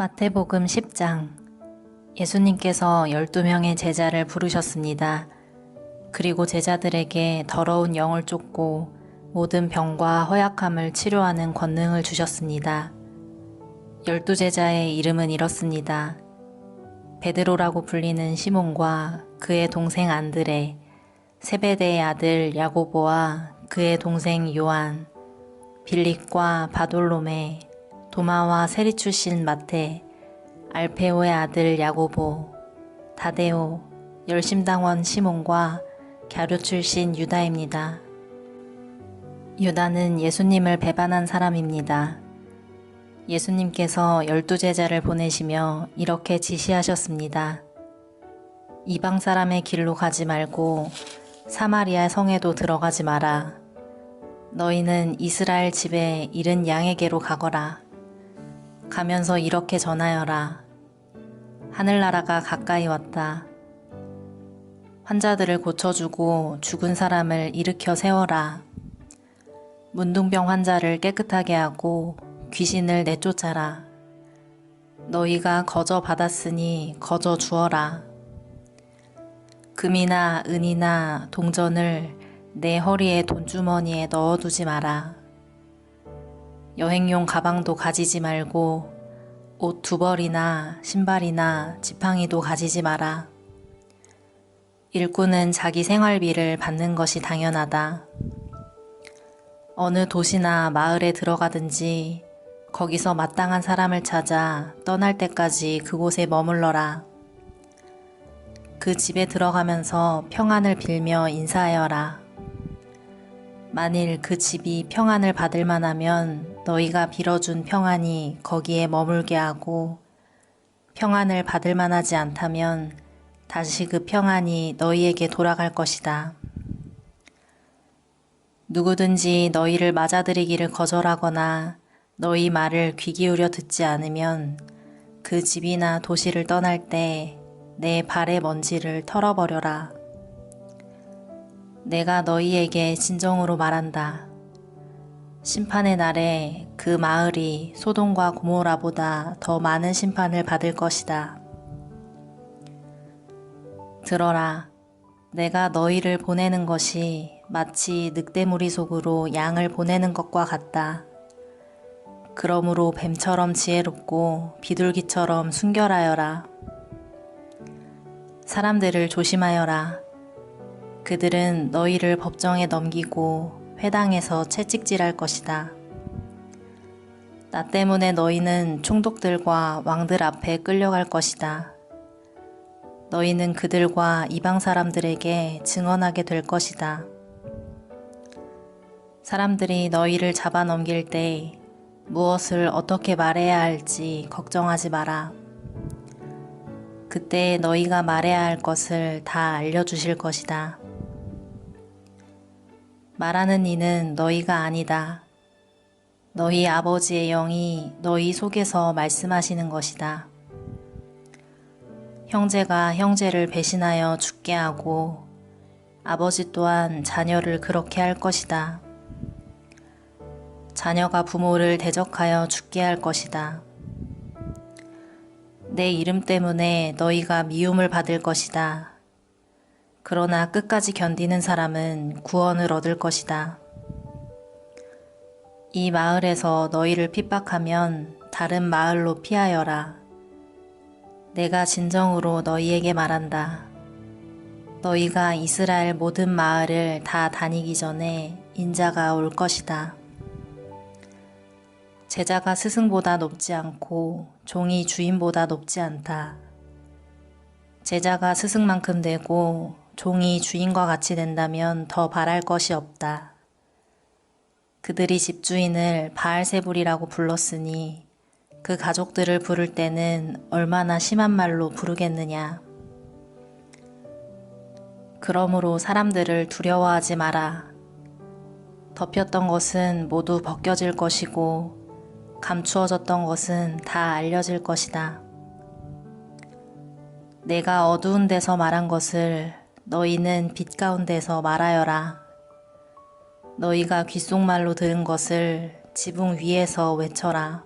마태복음 10장. 예수님께서 12명의 제자를 부르셨습니다. 그리고 제자들에게 더러운 영을 쫓고 모든 병과 허약함을 치료하는 권능을 주셨습니다. 12제자의 이름은 이렇습니다. 베드로라고 불리는 시몬과 그의 동생 안드레, 세베대의 아들 야고보와 그의 동생 요한, 빌립과 바돌로메, 도마와 세리 출신 마태, 알페오의 아들 야고보, 다데오, 열심당원 시몬과 갸류 출신 유다입니다. 유다는 예수님을 배반한 사람입니다. 예수님께서 12제자를 보내시며 이렇게 지시하셨습니다. 이방 사람의 길로 가지 말고 사마리아 성에도 들어가지 마라. 너희는 이스라엘 집에 잃은 양에게로 가거라. 가면서 이렇게 전하여라. 하늘나라가 가까이 왔다. 환자들을 고쳐주고 죽은 사람을 일으켜 세워라. 문둥병 환자를 깨끗하게 하고 귀신을 내쫓아라. 너희가 거저 받았으니 거저 주어라. 금이나 은이나 동전을 내 허리에 돈주머니에 넣어두지 마라. 여행용 가방도 가지지 말고 옷 2벌이나 신발이나 지팡이도 가지지 마라. 일꾼은 자기 생활비를 받는 것이 당연하다. 어느 도시나 마을에 들어가든지 거기서 마땅한 사람을 찾아 떠날 때까지 그곳에 머물러라. 그 집에 들어가면서 평안을 빌며 인사하여라. 만일 그 집이 평안을 받을 만하면 너희가 빌어준 평안이 거기에 머물게 하고, 평안을 받을 만하지 않다면 다시 그 평안이 너희에게 돌아갈 것이다. 누구든지 너희를 맞아들이기를 거절하거나 너희 말을 귀 기울여 듣지 않으면 그 집이나 도시를 떠날 때 내 발의 먼지를 털어버려라. 내가 너희에게 진정으로 말한다. 심판의 날에 그 마을이 소돔과 고모라보다 더 많은 심판을 받을 것이다. 들어라. 내가 너희를 보내는 것이 마치 늑대무리 속으로 양을 보내는 것과 같다. 그러므로 뱀처럼 지혜롭고 비둘기처럼 순결하여라. 사람들을 조심하여라. 그들은 너희를 법정에 넘기고 회당에서 채찍질할 것이다. 나 때문에 너희는 총독들과 왕들 앞에 끌려갈 것이다. 너희는 그들과 이방 사람들에게 증언하게 될 것이다. 사람들이 너희를 잡아 넘길 때 무엇을 어떻게 말해야 할지 걱정하지 마라. 그때 너희가 말해야 할 것을 다 알려주실 것이다. 말하는 이는 너희가 아니다. 너희 아버지의 영이 너희 속에서 말씀하시는 것이다. 형제가 형제를 배신하여 죽게 하고 아버지 또한 자녀를 그렇게 할 것이다. 자녀가 부모를 대적하여 죽게 할 것이다. 내 이름 때문에 너희가 미움을 받을 것이다. 그러나 끝까지 견디는 사람은 구원을 얻을 것이다. 이 마을에서 너희를 핍박하면 다른 마을로 피하여라. 내가 진정으로 너희에게 말한다. 너희가 이스라엘 모든 마을을 다 다니기 전에 인자가 올 것이다. 제자가 스승보다 높지 않고 종이 주인보다 높지 않다. 제자가 스승만큼 되고 종이 주인과 같이 된다면 더 바랄 것이 없다. 그들이 집주인을 바알세불이라고 불렀으니 그 가족들을 부를 때는 얼마나 심한 말로 부르겠느냐. 그러므로 사람들을 두려워하지 마라. 덮였던 것은 모두 벗겨질 것이고 감추어졌던 것은 다 알려질 것이다. 내가 어두운 데서 말한 것을 너희는 빛 가운데서 말하여라. 너희가 귓속말로 들은 것을 지붕 위에서 외쳐라.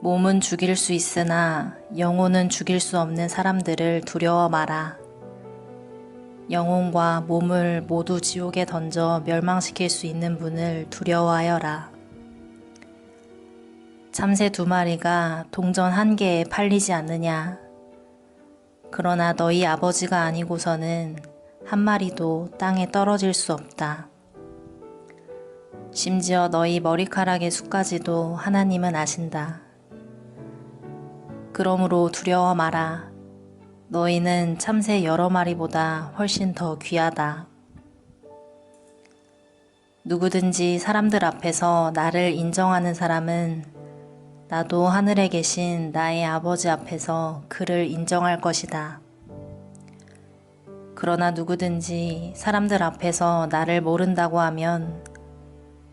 몸은 죽일 수 있으나 영혼은 죽일 수 없는 사람들을 두려워 마라. 영혼과 몸을 모두 지옥에 던져 멸망시킬 수 있는 분을 두려워하여라. 참새 2마리가 동전 1개에 팔리지 않느냐. 그러나 너희 아버지가 아니고서는 1마리도 땅에 떨어질 수 없다. 심지어 너희 머리카락의 수까지도 하나님은 아신다. 그러므로 두려워 마라. 너희는 참새 여러 마리보다 훨씬 더 귀하다. 누구든지 사람들 앞에서 나를 인정하는 사람은 나도 하늘에 계신 나의 아버지 앞에서 그를 인정할 것이다. 그러나 누구든지 사람들 앞에서 나를 모른다고 하면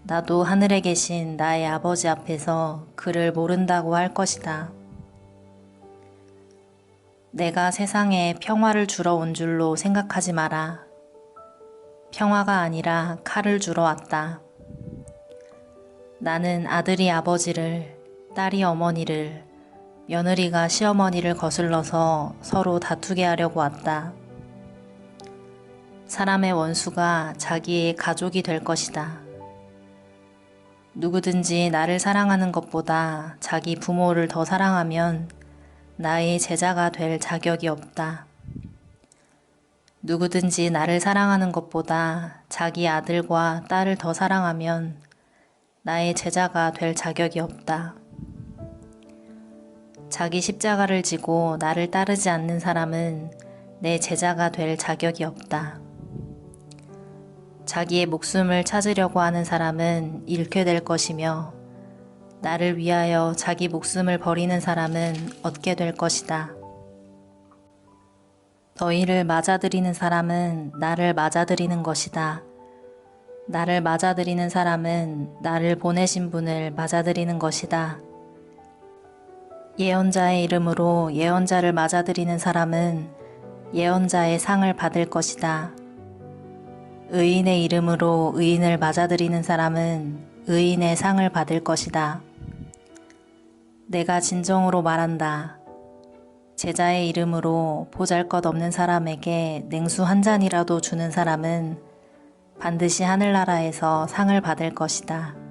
나도 하늘에 계신 나의 아버지 앞에서 그를 모른다고 할 것이다. 내가 세상에 평화를 주러 온 줄로 생각하지 마라. 평화가 아니라 칼을 주러 왔다. 나는 아들이 아버지를, 딸이 어머니를, 며느리가 시어머니를 거슬러서 서로 다투게 하려고 왔다. 사람의 원수가 자기의 가족이 될 것이다. 누구든지 나를 사랑하는 것보다 자기 부모를 더 사랑하면 나의 제자가 될 자격이 없다. 누구든지 나를 사랑하는 것보다 자기 아들과 딸을 더 사랑하면 나의 제자가 될 자격이 없다. 자기 십자가를 지고 나를 따르지 않는 사람은 내 제자가 될 자격이 없다. 자기의 목숨을 찾으려고 하는 사람은 잃게 될 것이며 나를 위하여 자기 목숨을 버리는 사람은 얻게 될 것이다. 너희를 맞아들이는 사람은 나를 맞아들이는 것이다. 나를 맞아들이는 사람은 나를 보내신 분을 맞아들이는 것이다. 예언자의 이름으로 예언자를 맞아들이는 사람은 예언자의 상을 받을 것이다. 의인의 이름으로 의인을 맞아들이는 사람은 의인의 상을 받을 것이다. 내가 진정으로 말한다. 제자의 이름으로 보잘것없는 사람에게 냉수 1잔이라도 주는 사람은 반드시 하늘나라에서 상을 받을 것이다.